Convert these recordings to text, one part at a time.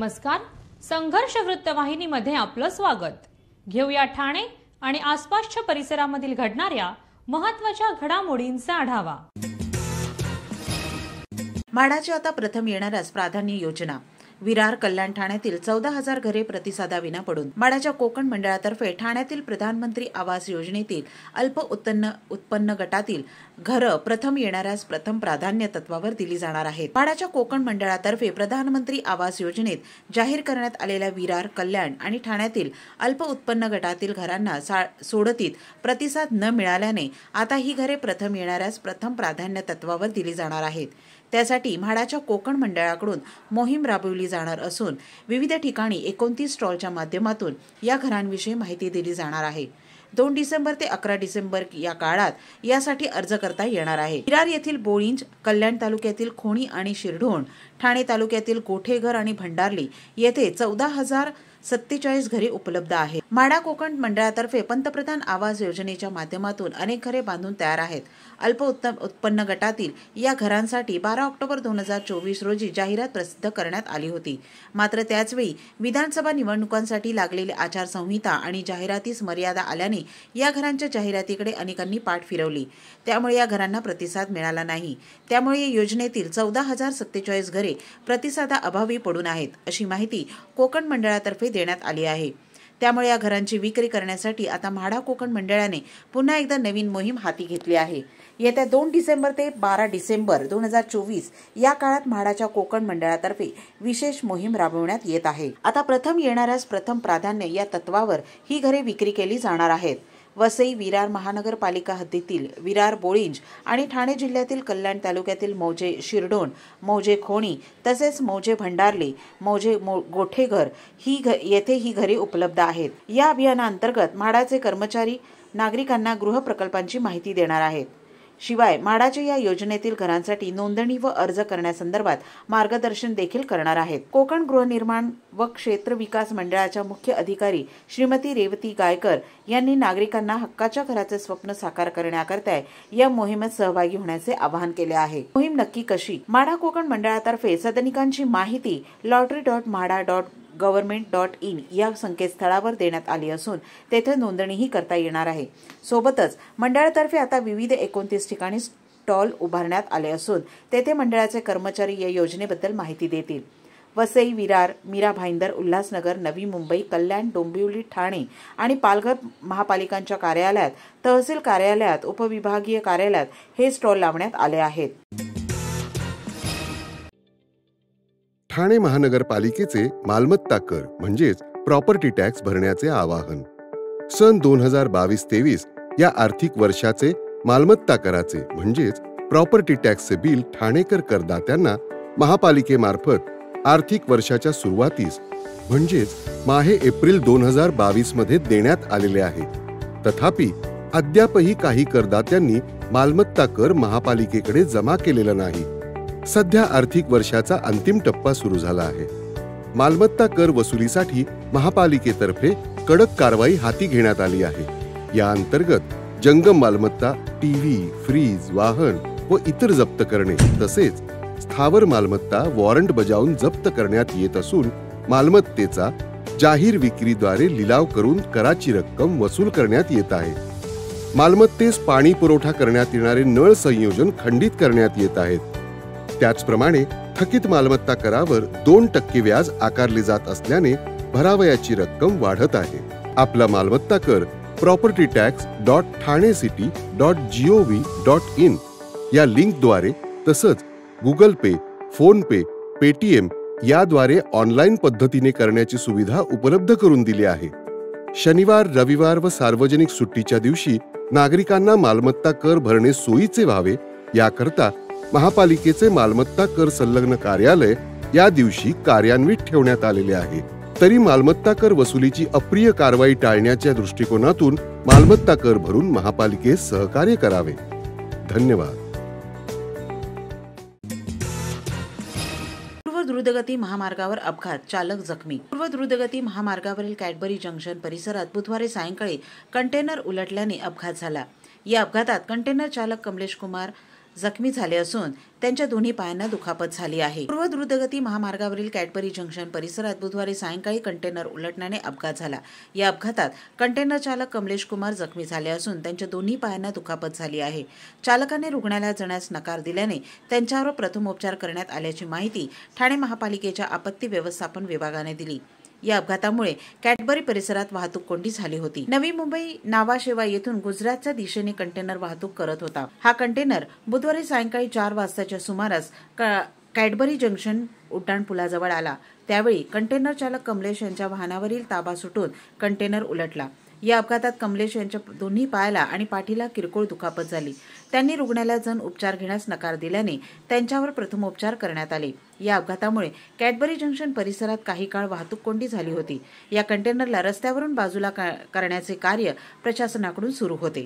नमस्कार. संघर्ष वृत्तवाहिनीमध्ये आपलं स्वागत. घेऊया ठाणे आणि आसपासच्या परिसरामधील घडणाऱ्या महत्त्वाच्या घडामोडींचा आढावा. म्हाडाची आता प्रथम येणाऱ्यास प्राधान्य योजना. विरार कल्याण ठाण्यातील 14,000 घरे प्रतिसादाविना पडून. म्हाडाच्या कोकण मंडळातर्फे ठाण्यातील प्रधानमंत्री आवास योजनेतील अल्प उत्पन्न गटातील घरं प्रथम येणाऱ्यास प्रथम प्राधान्य तत्वावर दिली जाणार आहेत. म्हाडाच्या कोकण मंडळातर्फे प्रधानमंत्री आवास योजनेत जाहीर करण्यात आलेल्या विरार, कल्याण आणि ठाण्यातील अल्प उत्पन्न गटातील घरांना सोडतीत प्रतिसाद न मिळाल्याने आता ही घरे प्रथम येणाऱ्यास प्रथम प्राधान्य तत्वावर दिली जाणार आहेत. त्यासाठी म्हाडाच्या कोकण मंडळाकडून मोहीम राबवली जाणार असून विविध ठिकाणी 29 स्टॉलच्या माध्यमातून या घरांविषयी माहिती दिली जाणार आहे. 2 डिसेंबर ते 11 डिसेंबर या काळात यासाठी अर्ज करता येणार आहे. विरार येथील बोळिंज, कल्याण तालुक्यातील खोणी आणि शिरढोण, ठाणे तालुक्यातील गोठेघर आणि भंडारली येथे 14,047 घरे उपलब्ध आहेत. म्हाडा कोकण मंडळातर्फे पंतप्रधान आवास योजनेच्या माध्यमातून अनेक घरे बांधून तयार आहेत. अल्प उत्पन्न गटातील या घरांसाठी 12 ऑक्टोबर 2024 रोजी जाहिरात प्रसिद्ध करण्यात आली होती. मात्र त्याचवेळी विधानसभा निवडणुकांसाठी लागलेली आचारसंहिता आणि जाहिरातीस मर्यादा आल्याने या घरांच्या जाहिरातीकडे अनेकांनी पाठ फिरवली. त्यामुळे या घरांना प्रतिसाद मिळाला नाही. त्यामुळे या योजनेतील 14,047 घरे प्रतिसादाअभावी पडून आहेत, अशी माहिती कोकण मंडळातर्फे देण्यात आली आहे. त्यामुळे या घरांची विक्री करण्यासाठी आता म्हाडा कोकण मंडळाने पुन्हा एकदा नवीन मोहीम हाती घेतली आहे. येत्या 2 डिसेंबर ते 12 डिसेंबर 2024 या काळात म्हाडाच्या कोकण मंडळातर्फे विशेष मोहीम राबवण्यात येत आहे. आता प्रथम येणाऱ्यास प्रथम प्राधान्य या तत्वावर ही घरे विक्री केली जाणार आहेत. वसई, विरार महानगरपालिका हद्दीतील विरार, बोळिंज आणि ठाणे जिल्ह्यातील कल्याण तालुक्यातील मौजे शिरढोण, मौजे खोणी तसेच मौजे भंडारली, मौजे गोठेघर येथे ही घरे उपलब्ध आहेत. या अभियानाअंतर्गत म्हाडाचे कर्मचारी नागरिकांना गृह प्रकल्पांची माहिती देणार आहेत. शिवाय म्हाडाच्या या योजनेतील घरांसाठी नोंदणी व अर्ज करण्यासंदर्भात मार्गदर्शन देखील करणार आहेत. कोकण गृहनिर्माण व क्षेत्र विकास मंडळाच्या मुख्य अधिकारी श्रीमती रेवती गायकर यांनी नागरिकांना हक्काच्या घराचे स्वप्न साकार करण्याकरता या मोहिमेत सहभागी होण्याचे आवाहन केले आहे. मोहीम नक्की कशी? म्हाडा कोकण मंडळातर्फे सदनिकांची माहिती lottery.mhada.government.in या संकेतस्थळावर देण्यात आली असून तेथे नोंदणीही करता येणार आहे. सोबतच मंडळातर्फे आता विविध 29 ठिकाणी स्टॉल उभारण्यात आले असून तेथे मंडळाचे कर्मचारी या योजनेबद्दल माहिती देतील. वसई, विरार, मीरा भाईंदर, उल्हासनगर, नवी मुंबई, कल्याण, डोंबिवली, ठाणे आणि पालघर महापालिकांच्या कार्यालयात, तहसील कार्यालयात, उपविभागीय कार्यालयात हे स्टॉल लावण्यात आले आहेत. ठाणे महानगरपालिकेचे मालमत्ता कर म्हणजेच प्रॉपर्टी टॅक्स भरण्याचे आवाहन. सन 2022-23 या आर्थिक वर्षाचे मालमत्ता कराचे म्हणजेच प्रॉपर्टी टॅक्सचे बिल ठाणेकर करदात्यांना महापालिकेमार्फत आर्थिक वर्षाच्या सुरुवातीस म्हणजेच माहे एप्रिल 2022 मध्ये देण्यात आलेले आहे. तथापि अद्यापही काही करदात्यांनी मालमत्ता कर महापालिकेकडे जमा केलेला नाही. सध्या आर्थिक वर्षाचा अंतिम टप्पा सुरू झाला आहे. मालमत्ता कर वसुलीसाठी महापालिकेतर्फे कडक कारवाई हाती घेण्यात आली आहे. या अंतर्गत जंगम मालमत्ता, टीव्ही, फ्रीज, वाहन व इतर जप्त करणे तसेच स्थावर मालमत्ता वॉरंट बजावून जप्त करण्यात येत असून मालमत्तेचा जाहीर विक्रीद्वारे लिलाव करून कराची रक्कम वसूल करण्यात येत आहे. मालमत्तेस पाणी पुरवठा करण्यात येणारे नळ संयोजन खंडित करण्यात येत आहेत. त्याचप्रमाणे थकीत मालमत्ता करावर 2% व्याज आकारले जात असल्याने भरावयाची रक्कम वाढत आहे. आपला मालमत्ता कर propertytax.thanecity.gov.in या लिंकद्वारे तसंच गुगल पे, फोन पे, पेटीएम याद्वारे ऑनलाईन पद्धतीने करण्याची सुविधा उपलब्ध करून दिली आहे. शनिवार, रविवार व सार्वजनिक सुट्टीच्या दिवशी नागरिकांना मालमत्ता कर भरणे सोयीचे व्हावे याकरता महापालिकेचे मालमत्ता कर संलग्न कार्यालय या दिवशी कार्यान्वित ठेवण्यात आलेले आहे. तरी मालमत्ता कर वसुलीची अप्रिय कारवाई टाळण्याच्या दृष्टिकोनातून मालमत्ता कर भरून महापालिकेस सहकार्य करावे. धन्यवाद. पूर्व द्रुतगती महामार्गावर अपघात, चालक जखमी. पूर्व द्रुतगती महामार्गावरील कॅडबरी जंक्शन परिसरात बुधवारी सायंकाळी कंटेनर उलटल्याने अपघात झाला. या अपघातात कंटेनर चालक कमलेश कुमार जखमी झाले असून त्यांच्या दोन्ही पायांना दुखापत झाली आहे. पूर्व द्रुतगती महामार्गावरील कॅडबरी जंक्शन परिसरात बुधवारी सायंकाळी कंटेनर उलटण्याने अपघात झाला. या अपघातात कंटेनर चालक कमलेश कुमार जखमी झाले असून त्यांच्या दोन्ही पायांना दुखापत झाली आहे. चालकाने रुग्णालयात जाण्यास नकार दिल्याने त्यांच्यावर प्रथमोपचार करण्यात आल्याची माहिती ठाणे महापालिकेच्या आपत्ती व्यवस्थापन विभागाने दिली. या अपघातामुळे कॅडबरी परिसरात वाहतूक कोंडी झाली होती. नवी मुंबई नावाशेवा येथून गुजरातच्या दिशेने कंटेनर वाहतूक करत होता. हा कंटेनर बुधवारी सायंकाळी 4 वाजताच्या सुमारास कॅडबरी जंक्शन उड्डाणपुलाजवळ आला. त्यावेळी कंटेनर चालक कमलेश यांच्या वाहनावरील ताबा सुटून कंटेनर उलटला. या अपघातात कमलेश यांच्या दोन्ही पायाला आणि पाठीला किरकोळ दुखापत झाली. त्यांनी रुग्णालयात जाऊन उपचार घेण्यास नकार दिल्याने त्यांच्यावर प्रथमोपचार करण्यात आले. या अपघातामुळे कॅडबरी जंक्शन परिसरात काही काळ वाहतूक कोंडी झाली होती. या कंटेनरला रस्त्यावरून बाजूला करण्याचे कार्य प्रशासनाकडून सुरू होते.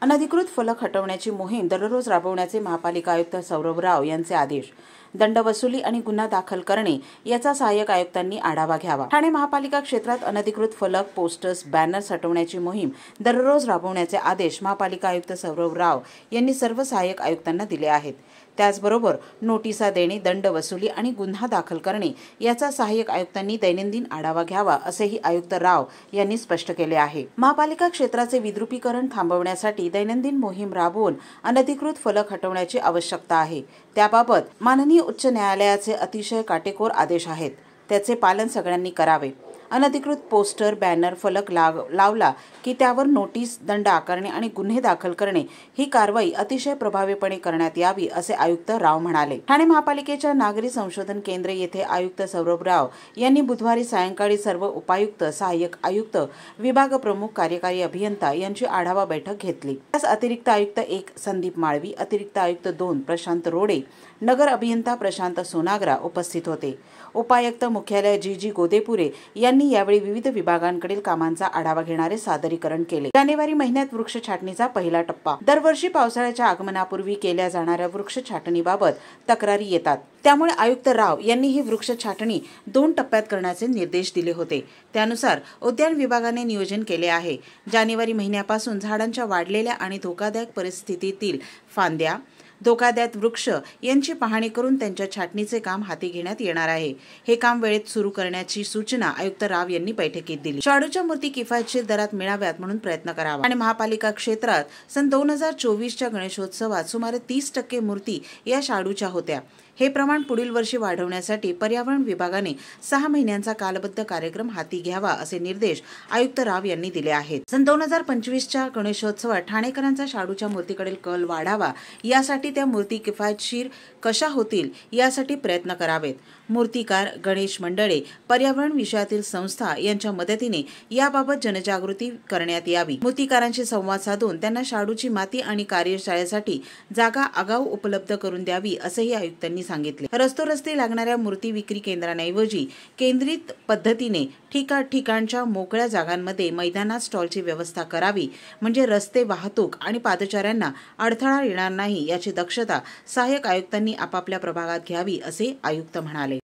अनधिकृत फलक हटवण्याची मोहीम दररोज राबवण्याचे महापालिका आयुक्त सौरभ राव यांचे आदेश. दंड वसुली आणि गुन्हा दाखल करणे याचा सहाय्यक आयुक्तांनी आढावा घ्यावा. ठाणे महापालिका क्षेत्रात अनधिकृत फलक, पोस्टर्स, बॅनर्स हटवण्याची मोहीम दररोज राबवण्याचे आदेश महापालिका आयुक्त सौरभ राव यांनी सर्व सहाय्यक आयुक्तांना दिले आहेत. त्याचबरोबर नोटिसा देणे, दंड वसुली आणि गुन्हा दाखल करणे याचा सहाय्यक आयुक्तांनी दैनंदिन आढावा घ्यावा असेही आयुक्त राव यांनी स्पष्ट केले आहे. महापालिका क्षेत्राचे विद्रुपीकरण थांबवण्यासाठी दैनंदिन मोहीम राबवून अनधिकृत फलक हटवण्याची आवश्यकता आहे. त्याबाबत माननीय उच्च न्यायालयाचे अतिशय काटेकोर आदेश आहेत. त्याचे पालन सगळ्यांनी करावे. अनधिकृत पोस्टर, बॅनर, फलक लावला की त्यावर नोटीस, दंड आकारणे आणि गुन्हे दाखल करणे ही कारवाई अतिशय प्रभावीपणे करण्यात यावी असे आयुक्त राव म्हणाले. ठाणे महापालिकेच्या नागरी संशोधन केंद्र येथे आयुक्त सौरभ राव यांनी बुधवारी सायंकाळी सर्व उपायुक्त, सहाय्यक आयुक्त, विभाग प्रमुख, कार्यकारी अभियंता यांची आढावा बैठक घेतली. त्यास अतिरिक्त आयुक्त 1 संदीप माळवी, अतिरिक्त आयुक्त 2 प्रशांत रोडे, नगर अभियंता प्रशांत सोनाग्रा उपस्थित होते. उपायुक्त मुख्यालय जी गोदेपुरे यांनी यावेळी विविध विभागांकडील कामांचा आढावा घेणारे सादरीकरण केले. जानेवारी महिन्यात वृक्ष छाटणीचा पहिला टप्पा. दरवर्षी पावसाळ्याच्या आगमनापूर्वी केल्या जाणाऱ्या वृक्ष छाटणीबाबत तक्रारी येतात. त्यामुळे आयुक्त राव यांनी ही वृक्ष छाटणी 2 टप्प्यात करण्याचे निर्देश दिले होते. त्यानुसार उद्यान विभागाने नियोजन केले आहे. जानेवारी महिन्यापासून झाडांच्या वाढलेल्या आणि धोकादायक परिस्थितीतील फांद्या, धोकादायक वृक्ष यांची पाहणी करून त्यांच्या छाटणीचे काम हाती घेण्यात येणार आहे. हे काम वेळेत सुरू करण्याची सूचना आयुक्त राव यांनी बैठकीत दिली. शाडूच्या मूर्ती किफायतशीर दरात मिळाव्यात म्हणून प्रयत्न करावा. आणि महापालिका क्षेत्रात सन 2024च्या गणेशोत्सवात सुमारे 30% मूर्ती या शाडूच्या होत्या. हे प्रमाण पुढील वर्षी वाढवण्यासाठी पर्यावरण विभागाने 6 महिन्यांचा कालबद्ध कार्यक्रम हाती घ्यावा असे निर्देश आयुक्त राव यांनी दिले आहेत. सन 2025च्या गणेशोत्सवात ठाणेकरांचा शाडूच्या मूर्तीकडील कल वाढावा, यासाठी त्या मूर्ती किफायतशीर कशा होतील यासाठी प्रयत्न करावेत. मूर्तिकार, गणेश मंडळे, पर्यावरण विषयातील संस्था यांच्या मदतीने याबाबत जनजागृती करण्यात यावी. मूर्तिकारांशी संवाद साधून त्यांना शाडूची माती आणि कार्यशाळेसाठी जागा आगाऊ उपलब्ध करून द्यावी असेही आयुक्तांनी सांगितले. रस्तोरस्ते लागणाऱ्या मूर्ती विक्री केंद्रांऐवजी केंद्रित पद्धतीने ठिकाणच्या मोकळ्या जागांमध्ये मैदानात स्टॉलची व्यवस्था करावी, म्हणजे रस्ते, वाहतूक आणि पादचाऱ्यांना अडथळा येणार नाही याची दक्षता सहाय्यक आयुक्तांनी आपापल्या प्रभागात घ्यावी असे आयुक्त म्हणाले.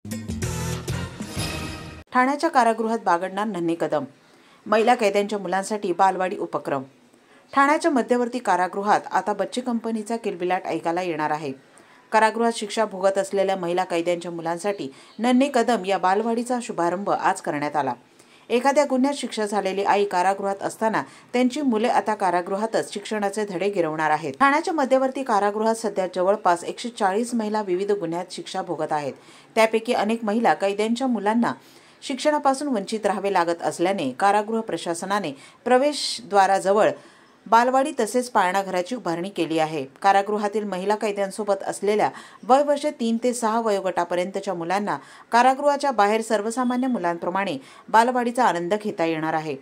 ठाण्याच्या कारागृहात बागडणार नन्हे कदम. महिला कैद्यांच्या मुलांसाठी बालवाडी उपक्रम. ठाण्याच्या मध्यवर्ती कारागृहात आता बच्ची कंपनीचा किलबिलाट ऐकायला येणार आहे. कारागृहात शिक्षा भोगत असलेल्या महिला कैद्यांच्या मुलांसाठी नन्हे कदम या बालवाडीचा शुभारंभ आज करण्यात आला. एखाद्या गुन्ह्यात शिक्षा झालेली आई कारागृहात असताना त्यांची मुले आता कारागृहातच शिक्षणाचे धडे गिरवणार आहेत. ठाण्याच्या मध्यवर्ती कारागृहात सध्या जवळपास 140 महिला विविध गुन्ह्यात शिक्षा भोगत आहेत. त्यापैकी अनेक महिला कैद्यांच्या मुलांना शिक्षणापासून वंचित राहावे लागत असल्याने कारागृह प्रशासनाने प्रवेशद्वाराजवळ बालवाडी तसेच पाळणाघराची उभारणी केली आहे. कारागृहातील महिला कैद्यांसोबत असलेल्या वयवर्षे 3 ते 6 वयोगटापर्यंतच्या मुलांना कारागृहाच्या बाहेर सर्वसामान्य मुलांप्रमाणे बालवाडीचा आनंद घेता येणार आहे.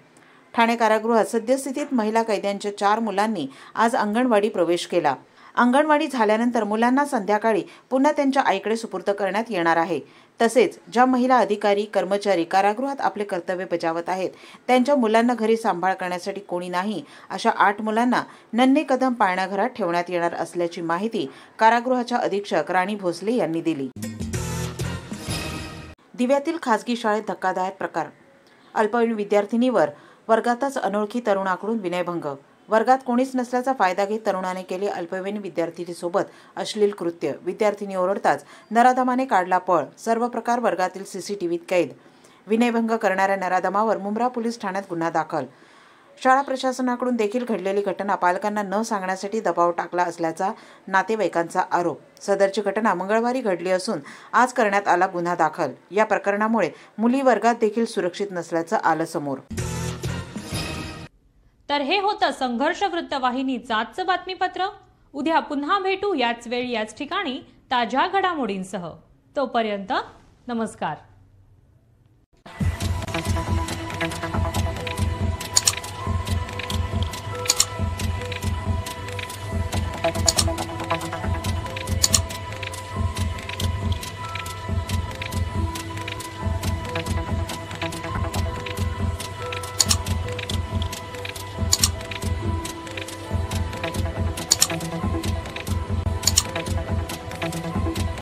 ठाणे कारागृहात सद्यस्थितीत महिला कैद्यांच्या 4 मुलांनी आज अंगणवाडी प्रवेश केला. अंगणवाडी झाल्यानंतर मुलांना संध्याकाळी पुन्हा त्यांच्या आईकडे सुपूर्द करण्यात येणार आहे. तसेच ज्या महिला अधिकारी कर्मचारी कारागृहात आपले कर्तव्य बजावत आहेत त्यांच्या मुलांना घरी सांभाळ करण्यासाठी कोणी नाही अशा 8 मुलांना नन्हे कदम पाळणाघरात ठेवण्यात येणार असल्याची माहिती कारागृहाच्या अधीक्षक राणी भोसले यांनी दिली. दिव्यातील खासगी शाळेत धक्कादायक प्रकार. अल्पवयीन विद्यार्थिनीवर वर्गातच अनोळखी तरुणाकडून विनयभंग. वर्गात कोणीच नसल्याचा फायदा घेत तरुणाने केले अल्पवयीन विद्यार्थिनीसोबत अश्लील कृत्य. विद्यार्थिनी ओरडताच नराधमाने काढला पळ. सर्व प्रकार वर्गातील सीसीटीव्हीत कैद. विनयभंग करणाऱ्या नराधमावर मुंब्रा पोलीस ठाण्यात गुन्हा दाखल. शाळा प्रशासनाकडून देखील घडलेली घटना पालकांना न सांगण्यासाठी दबाव टाकला असल्याचा नातेवाईकांचा आरोप. सदरची घटना मंगळवारी घडली असून आज करण्यात आला गुन्हा दाखल. या प्रकरणामुळे मुली वर्गात देखील सुरक्षित नसल्याचं आलं समोर. तर हे होतं संघर्ष वृत्तवाहिनीचं आजचं बातमीपत्र. उद्या पुन्हा भेटू याच वेळी याच ठिकाणी ताज्या घडामोडींसह. तोपर्यंत नमस्कार.